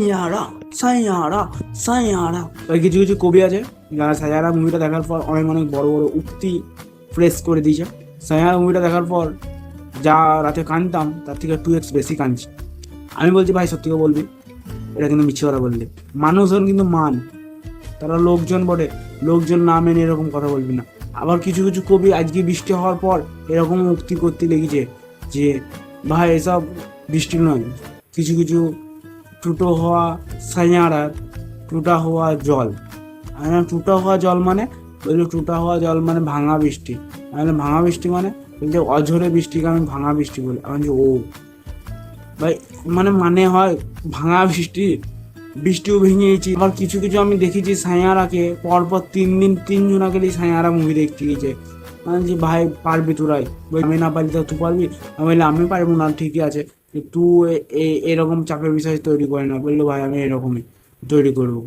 সাইয়ারা সাইয়ারা সাইয়ারা। ওই কিছু কিছু কবি আছে যারা সাইয়ারা মুভিটা দেখার পর অনেক অনেক বড় বড় উক্তি ফ্রেশ করে দিয়েছে। সাইয়ারা মুভিটা দেখার পর যা রাতে কাঁদতাম তার থেকে 2x বেশি কাঁদছি। আমি বলছি ভাই সত্যি করে বলবি, এটা কিন্তু মিছে কথা বললি। মানুষজন কিন্তু মান, তারা লোকজন বটে, লোকজন না মেনে এরকম কথা বলবি না। আবার কিছু কিছু কবি আজকে বৃষ্টি হওয়ার পর এরকম উক্তি করতে লেগেছে যে ভাই এসব বৃষ্টি নয়, কিছু কিছু টুটো হওয়া সাইয়ারার টুটা হওয়া জল। আমি টুটা হওয়া জল মানে বললো টুটা হওয়া জল মানে ভাঙা বৃষ্টি। আমি ভাঙা বৃষ্টি মানে বলছে অঝরে বৃষ্টিকে আমি ভাঙা বৃষ্টি বলি। আমি যে ও ভাই মানে হয় ভাঙা বৃষ্টি, বৃষ্টিও ভেঙেছি। আবার কিছু কিছু আমি দেখেছি সাইয়ারাকে পরপর 3 দিন 3 জন আগে সাইয়ারা মুভি দেখতে গিয়েছে। মানে যে ভাই পারবি তোরাই, আমি না পারি তো তুই পারবি। আমি বললাম আমি পারবো না, ঠিকই আছে, তুই এরকম চাপের বিষয় তৈরি করে না। বললো ভাই আমি এরকমই তৈরি করবো।